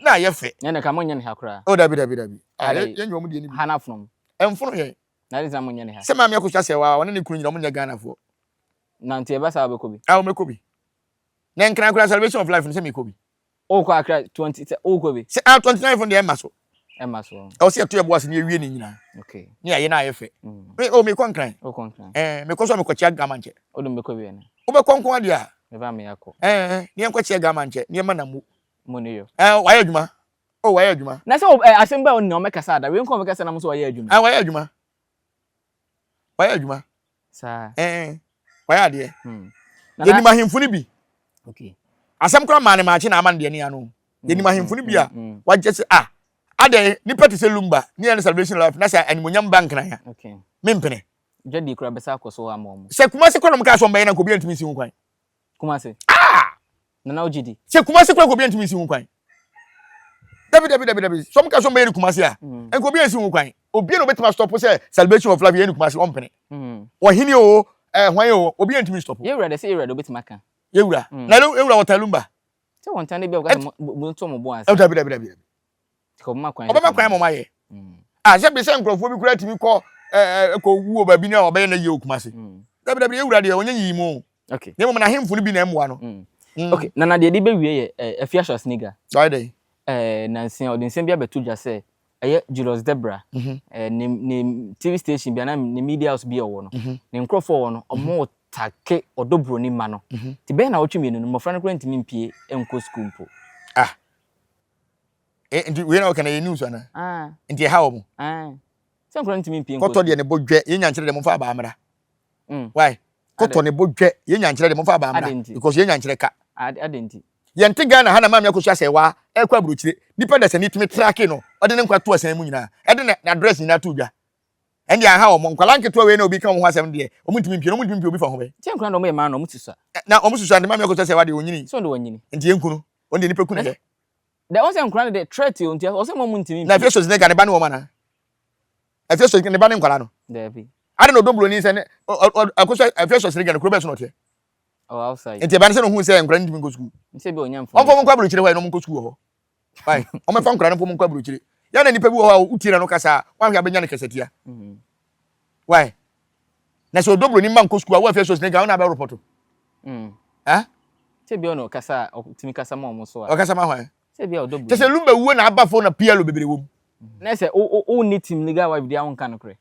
Na aye fe. Ne ne ka mo nya ne hakura. O dabi. Ye nwo mo de ni bi. Hana from. Emfono ye. Na de za mo nya ne ha. Se ma me akocha se wa wona ne kunu nyina mo nya Ghana fo. Na nti e ba sa be ko bi. O me ko bi. Na nkran kura celebration of life no se me ko bi. O ko akra 20 o ko bi. Se 29 from the Emma so. Emma so. O se to ye boas ne wie ni nyina. Okay. Ni aye na aye fe. Me o me ko nkran. O ko nkran. Me ko so me ko chia Gama nche. O do me ko bi na. O be konkon ade a. Me ba me yakọ. Ni en ko chia Gama nche. Ni ma na mu. Mo ne yo. Wa ye adwuma. O wa ye adwuma. Na se asem ba on me kasa da. We nko me kasa na mo so wa ye adwuma. Wa ye adwuma. Wa ye adwuma. Sa. Wa ye ade. Ye ni mahimfu ni bi. Okay. Asem kra ma ne ma chi na ama de ni anu. Ye ni mahimfu ni bi a. Wa je se ade ni peti se Lumba ni en celebration life na say animonyam bank na ya. Okay. Mempene. Jadi kura besa akoso amom. Se Kumasi kwa mka so mbaye na ko bi antimi si hu kwan. Kumasi. Na ojidi. Se Kumasi kwa ko bi antimi si hu kwan. Dabi. So mka so mbaye Kumasi a. En ko bi ansi hu kwan. Obi no betima stop say celebration of life ye ni Kumasi ompene. Ohini o hwan o obi antimi stop. Ye wura de say ye wura do betima kan. Ye wura. Na ye wura wota Lumba. Se won tan de bi o ka mo to mo bo ansa. Dabi. Ko ma kwan. Obama kwan mo maye. Se be se nkrofo bi kura timi ko wu oba bi na oba ye na ye Kumasi. Dabi ye wura de onye yi mu. Okay. Ye mo na hemfu ni bi na emwa no. Okay, na de be wie ye Appiah short nigga. Why dey? Nansen odinsen bia betu dwa se eye Julius Debra ne TV station bia na ne media house bia wo no ne nkrofo wo no omo take odobro ni ma no ti be na otwe mienu no mofra no kwantimi mpie enko school mpo ndi we na kana ye news ana ndi ha wo mo se kwantimi mpie enko koto de ne bodwe ye nyankere de mo fa ba amra why koto ne bodwe ye nyankere de mo fa ba amra because ye nyankere ka adenti yente Ghana ha na mam yakosu asewa ekwa aburochire nipa da sani timi tracking no ode ne nkwa to asan mu nyina ede na address nyina to dwa ende ha o mo nkwala nketo we na obi kan ho asem de o mu ntimi mpie obi fa ho be tie nkwa no me ma no mutisa na o mususu ande mam yakosu asewa de onyini so de wanyini enti enkunu onde nipa kunu he de o se nkwa de threat o ntia o se mo mu ntimi na Appiah ne ga ne ba ne wo mana Appiah ne ba ne nkwala no de bi ade no doblo ni se ne akosu Appiah ne ga ne kuro be so no te outside enti ba ne se no hu se nkwa ntimi go school nse bi onyam on fo mo kwa aburochire wa no mo go school ho why o me fa nkwa ne fo mo kwa aburochire ya na nipa bi wo ha utira no kasa wan hwa benya ne kasatia why na so doblo ni man ko school wa Appiah ne ga na ba report se bi ono kasa timi kasa mo so o kasa ma hwan se bi o doblo te se Lumba wuo na aba fo na pialo bebere wom na se o ni team legal wife dia won kan kre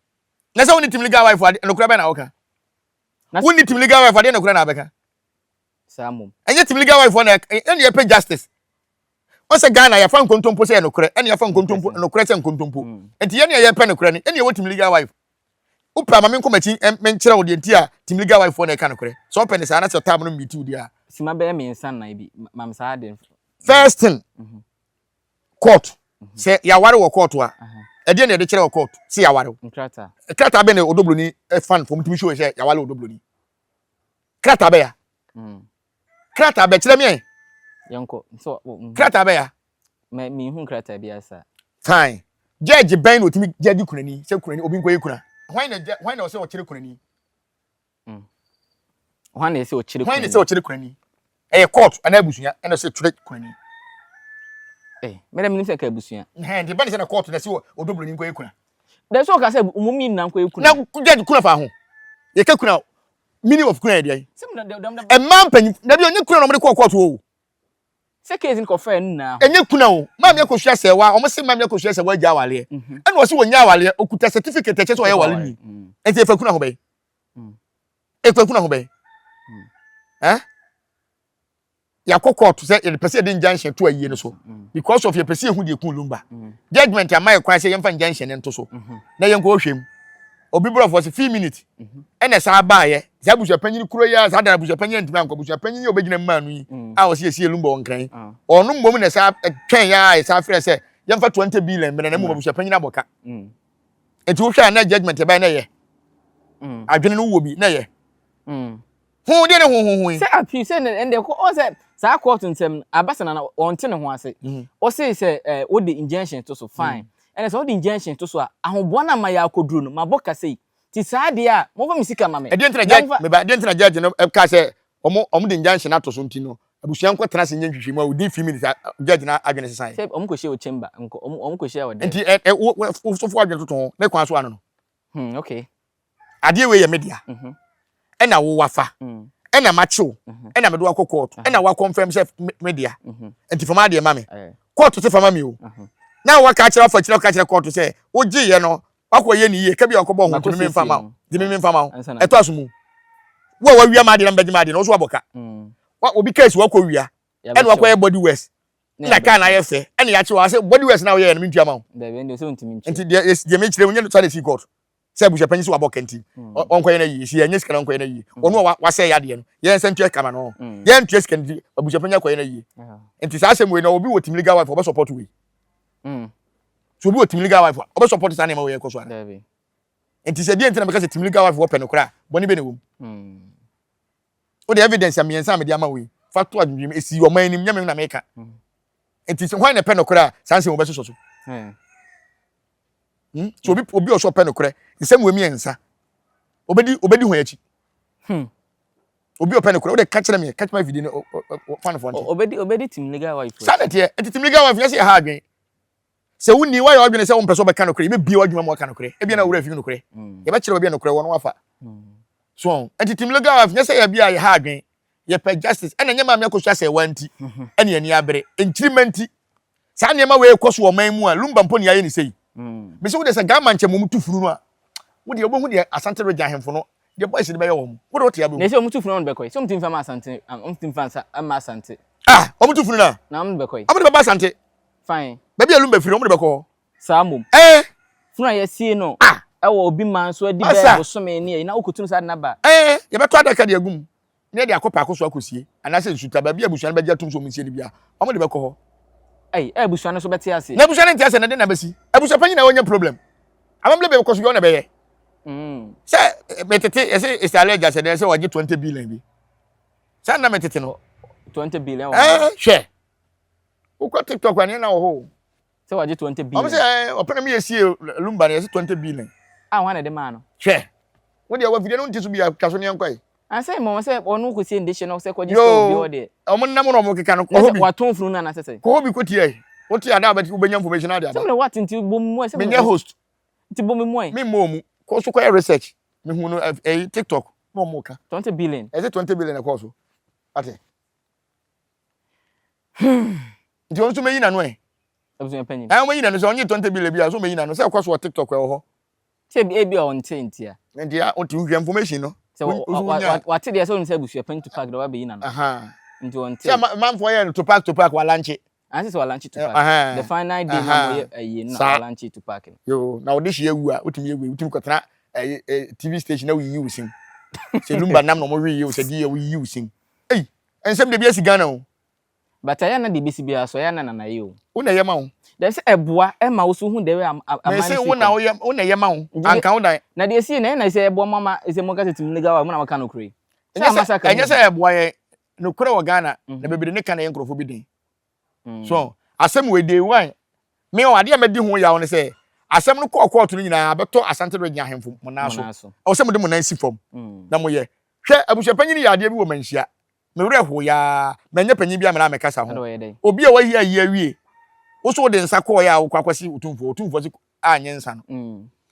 na se woni team legal wife ade no kura be na woka woni team legal wife ade no kura na abeka samum enye team legal wife na ene ye pay justice o se Ghana ya fa nkontompo se no kura ene ya fa nkontompo no kura se nkontompo enti ene ye pay no kura ni ene ye wo team legal wife upa ma menko machi menkira wo de enti a team legal wife na e kan kura so open sa na se tab no meet udi a sima be me nsan na bi mam sa ade first thing court se ya ware wo court a ede na de kire wo court se ya ware krata be na odoblo ni fan from timi show se ya ware odoblo ni krata be ya krata be kire me yanko so krata be ya me hu krata bi asa fine judge ben no timi judge kunani se kunani obi nko yekuna why na o se o kire kunani why na se o kire kunani why na se o kire kunani e court ana abusuya ana se kire kunani me dem ni se ka abusuya de ban se na court na se odoblo ni nko yekuna de so ka se umumi na nko yekuna na judge kuna fa ho ye ka kuna meaning of kuna dey sim na e man pan na bi onye kuna no mo de court o se case nko fa na enye kuna o mam yakosu asewa o mo se mam yakosu asewa ja wale ene o se wonya wale okuta certificate che so ye wale ni enti e fa kuna ho be e fa kuna ho be ya court say the person dey injunction to ayi no so because of your person hu dey kun Lumba judgment am my kwan say yemfa injunction nto so na yen ko hwem obi bro for 3 minutes ene sa ba ye za Abusuapanin kuro ya za da Abusuapanin ntimi anko Abusuapanin ye obegina mmanu yi a o se Lumba onkran onu mmom na sa twen ya sa frɛ sɛ yemfa 20 billion me na mu Abusuapanin aboka enti wo hwa na judgment ba na ye adwene no wo bi na ye hu de ne hu se Appiah se ende ko o se sa court ntem abasa na onte ne ho ase o se o de injunction to so fine ene so o de injunction to so ahobo na ma ya akoduru no maboka sei ti sa de a mo fa misika ma me e de ntina judge me ba de ntina judge no ka se omo de injunction ato so ntino abusua nko tena se nyantwihwemu a within 3 minutes judge na adwene sesan se omo ko share o chamber omo ko share o de enti so fo adwene toto me kwan so ano no okay ade we ye media ena wo wafa ena macho ena medo akọ court ena wa confirm say media enti fama de mame court se fama mi o na wa ka kira fa kira court say o gi ye no akọ ye ni ye ka bi akọ bo ho timi mfama di mi mfama eto asumu wo wa wia ma de na mbegi ma de no so aboka wa obi case wa kọ wia ena wa kọ ye body west na ka na ye fe ena ya chiwa say body west na wo ye na mintua ma o da be ndo so ntimi nchi enti de me kire wo nye so court se Abusuapanin so aboka enti onko ye na yi si enye sika onko ye na yi onu wa say ya de no ye sentua kama no ye ntua sika ndi Abusuapanin akọ ye na yi enti sa asem we na obi wo team legal wife obo support we so obi wo team legal wife obo support sa na ma we ko so ana enti se die enti na make say timliga wife wo pe no kra boni be ne wom o the evidence am yensa me dia ma we factual adwum esi o man nim nyame na meka enti se hwan na pe no kra sanse wo be so so so obi o so pe no kra nsem we mi yensa obedi ho yachi obi o pe no kra o de catch my video no fan font obedi timliga wife sanete enti timliga wife yesi ha adwen se wuni wa ya odwene se wo mpeso be ka no kra e be bie wadwuma mo ka no kra e bia na wura fi no kra ye be kire obi no kra wo no wafa so enti timliga wife yesi ya bia ye ha adwen ye pe justice ena nyema me akosu ase wanti ene ani abere enchirimanti sa nyema we koso wo man mu a lumba mpo ne ya ye ni sei me se wo de se gama nche mo mutu furu no a wo de obo hu de asante reja ahemfo no de boys de be ye wo mo wo de o te ya be ne se mutu furu no be koy se mutu fa ma asante mutu fa ma asante o mutu furu na mo be koy o de ba asante fine baby lumba firi o de be ko sa mom funu ya sie no wo obi man so adi be bo so me ne na okotunu sa na ba ye be to adaka de agum ne de akopa akoso akosie anase nsuta ba bia busuan ba gya tum so munsie ne bia o de be ko busuan so beti ase na busuan nti ase na de na besi abusuapanyin na wonya problem amamle be koso bi ona be ye se metete ese istale ja se de se waje 20 billion bi sa na metete no 20 billion hwe uko TikTok ani na wo ho se waje 20 billion o se opena me yesie lumba na yesi 20 billion wana de ma no hwe wo de wa video no nti so bia kaso ne enkwai anse mo se onu ko sie ndehye no se ko jisto bi o de o mo nam no mo keka no ko hobi waton funu na na sese ko hobi ko tie o tie ada ba ti ubenya information ada se mo what nti bom mo se me host nti bom mo me mo ko so ko research me hu no TikTok no mo ka 20 billion is it 20 billion e ko so ate nti on so me yina no abusuan panyin mo yina no so onye 20 billion bia so me yina no se ko so TikTok e ho se bi on tentia ntia on ti hu information no so what dey so say abusuan panyin to park do wa be yina no nti on se man for here to park wa lunch anse so wa lunch to park the final day na mo ye na lunch to park yo na odi hye ewu a otimi ewu otimi kotena TV station na we yi usin se lumba nam no mo wi yi se di we yi usin ensem de bia si Ghana o but aya na de bisi bia so ya na ye o una ye ma o there say eboa e ma wo so hu de we amani se una ye ma o anka wo dan na de si na say eboa mama ese mo ka setim legal wa mo na maka no kure enye say eboa ye no kure wo Ghana na bebere ne kana ye nkrofo bi den so asem we dey one me o ade amadi ho ya wo ne say asem no court no nyina abeto asante regia ahemfo mo na so o se mo de mo nan si fom na mo ye hwe abusuapanyin ya ade bi wo manhia me wure ho ya manya panyin bi amana me kasa ho obi a wahi ayi awie wo so de nsa ko ya wo kwakwasi otumfo si anye nsa no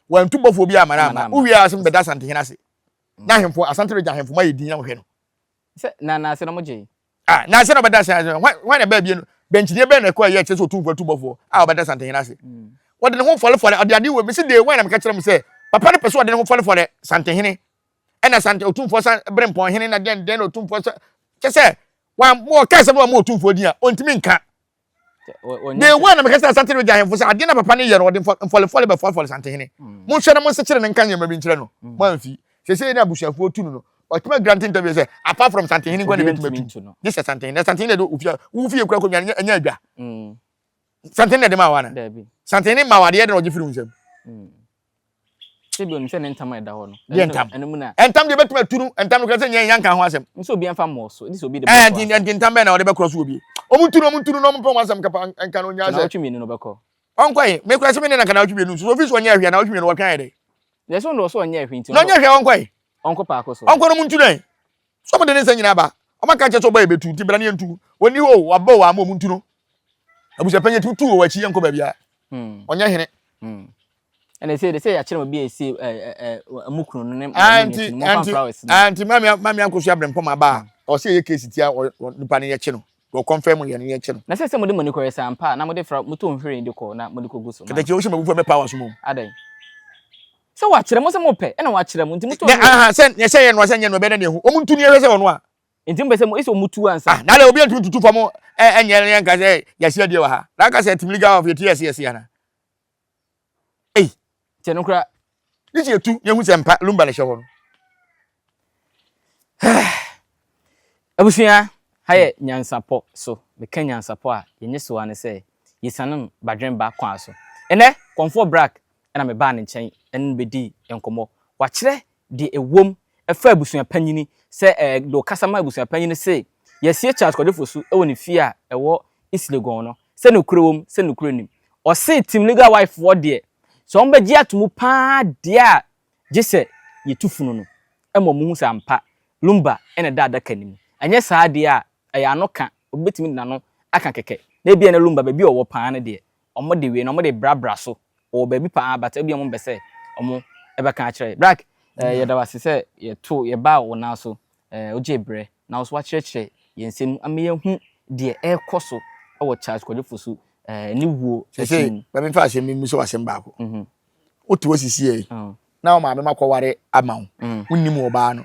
wan tubofo bi amana wo wi asem beda asante hena se na ahemfo asante regia ahemfo ma yedi nya wo hwe no se na se no mo je na se no beda asante hwan na ba bi no benchine be na ko ya che so otumfo tubofo beda asante hena se wo de ne ho fole ade we me se de wan na me ka kire me se papa ne peso de ne ho fole sante hene ena sante otumfo san brempon hene na den otumfo kese wa mo ka se mo otumfo din a ontimi nka de wan na me ka se sante regia ahemfo se ade na papa ne ye no de fole be fole sante hene mo hwe na mo se kire ne nka nyema bi nkire no manfi se na abusuafo tu no otuma granting to be say apart from sante hene go na betu no this is sante hene do ufie kura ko nya adwa sante hene de ma wana sante hene ma wade ye de no gifiri unsem sebi on se ne ntam eda ho no enum na entam de betuma tunu entam no kase nya yanka ho asem nso obi anfa mo so this obi de entam be na wode be cross obi omutunu no mpo asem kapa enka no nya ase na otwemi no beko onkwai me kura se me na kana otwemi so office onya ahia na otwemi no wakwan de ye so ndo so onya ahia nti no nya ahia onkwai onko pa akoso onko no mutunu ai so mo de ne sanyina ba o maka che so ba ebetu ti bra ne ntu oni ho wabo wa mo mutunu abusuapanye tutu wo wachi yanko ba bia onya hene and they say ya kire mo bi esi amukunu no ne anti mami ankoso abrempo ma ba o se ye case tia nipa ne ye che no go confirm ye ne ye che no na se mo de money ko sampa na mo de fra mo to nhwere ndi ko na mo de ko guso kede ke o se mabufu me power so mo adan se wa kire mo se mo pe na wa kire mo nti mo to se ye se ye no se ye no be na ne hu o mu ntu ne ye se wo no a nti mo be se mo ese o mutu ansa na le obi antu tutu famo enye ne yanka se ya sia die wa ha na ka se timliga of ye tia ana teno kra dije etu ye hu se mpa lumba le hye ho no abusua haye nyansapo so me kan nyansapo a ye nyeso ane se yisanum badwen ba kwa so ene konfo brack na me ba ne nkyɛn en bedi enkomo wa kyerɛ de ewom efa abusuapanyini se do kasama abusuapanyini se yesie Charles Kodefo su ewo ne fie a ewo Islegon no se no kurewom se no kurenim o se team legal wife wo de so on beji atomu pa de a gise yetufunu no emom hu sampa Lumba ene dada kanim anye saa de a eya no ka obetimi na no aka keke na bia na Lumba baby owo pa ne de omo de we no omo de brabra so o baby pa bata bia omo bese omo ebe ka kire black ye da wase se ye to ye ba wo na so oje bre na so wa kire yensem amaye hu de ekoso ewo Charles Kodefo su ni wuo say ba me fa asem mi so asem ba ko otu osisi e na o ma me makware ama wo unnim wo ba no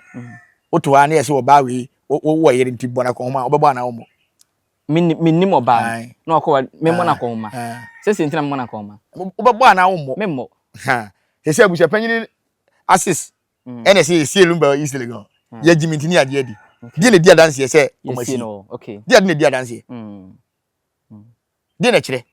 otu ha na ye se wo ba we wo yere nti bona ko ma obeba na wo mo minnim wo ba na akwa me mo na ko ma se ntina mo na ko ma obeba na wo mo me mo ha se abusuapanyini assist ene se Lumba'S Islegon ye jimintini ade di die ne dia dance ye se o ma si no okay dia ne dia dance ye die na kire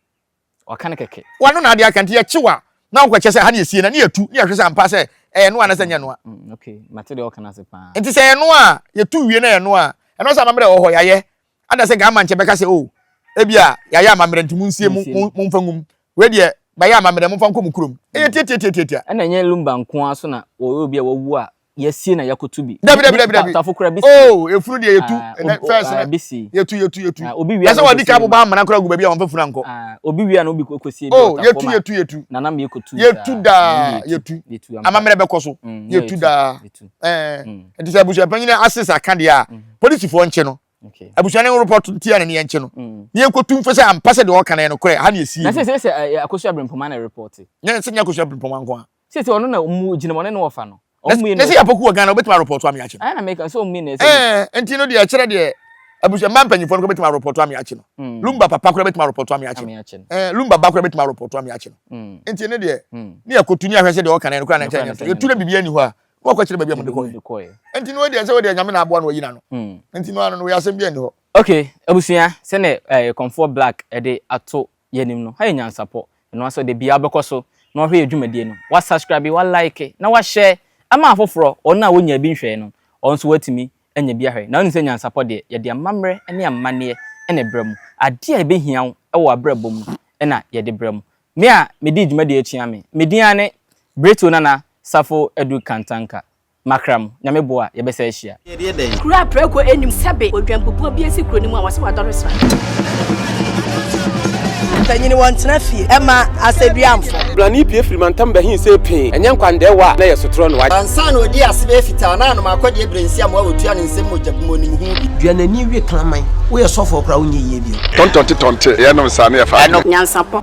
o kan keke wano na ade akante ye chiwa na wo kwache se ha na esie na yetu ne ahwese ampa se no ana sanya no okay matede o kana se pa enti se no a yetu wie na no a eno sa mamre wo ho yaye ada se ga manche beka se o ebia yaye amamre ntimu nsie mu mfangum we de ba ya amamre mu mfankom kurom tietietie ana nye Lumba nko aso na o obi a wawu a yesie na yakotu bi dabi tafokura bisi oh efuru de yetu first na bisi yetu obi wi asa wadi ka bo ba amana kura gu ba bia won fafuna nko obi wi na obi kokosie oh yetu na na me yekotu yetu amamre be koso yetu da enti se abusuapanyina assist akade a police fo nche no okay abusuane report tia na ne nche no ne yekotu mfese ampase de okana no kure ha na esie na se akosu abrempoma na report ne se nya akosu abrempoma nko a se ono na mu ginamone no ofa no ne se apoku Ghana obetima report am ya chi na make so mi na enti no de a kire de abusuan mampanyifo no obetima report am ya chi no Lumba papa kure obetima report am ya chi Lumba ba kure obetima report am ya chi no enti ne de ne yakotu ni ahwese de okana no kure na nche yetu na bibia ni ho a wo kwa kire ba bia mo de ko enti no de se wo de nyame na abo no yina no enti no no we asem bia ni ho okay abusua se ne comfort black e de ato yenim no ha Nyansapo no aso de bia bekoso na hwe adwumadie no wa subscribe wa like na wa share ama afoforo ona wonya bi nhwe no onso watimi anya bi ahwe na onu se Nyansapo de ye de amamre ene amane ene brem ade a behia wo e wo abrabom ena ye de brem me a medi dwumadie atua me median ne Breto nana Safo Edu Kantanka makram nyame boa ye besa ahia kura preko enim sebe odwampopo bi esi kro ni mu a wase wadore sra tanyini wontena fie ema aseduamfo blani pie frimantam bahin se pin enye nkwandewa na yesotro no wa ansa na odi asebe fita na no makode ebrensi am wa otua ne nsem mojabum onim hu duanani wie klaman wo ye sofo kra wonye yie bi tontonte ye no sa na ye fa Nyansapo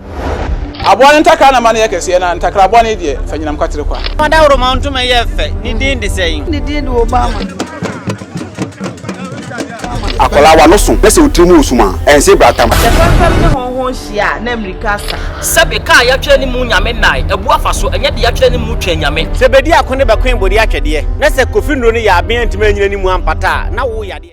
abone ntakra na mane yakese na ntakra abone de fanyinam kwatere kwa wada woro ma ntoma ye fe ni din de sein ni din de Obama akola wa no so pese otrimu osuma ense bratam se fanfam ne honhon hia na America sa sebe ka ya twa ni mu nyame nai ebu afaso enye de ya twa ni mu twa nyame se bedi akone be kwen bodi atwede na se kofi nro ni ya aben ntima nyina ni mu ampata na wo yade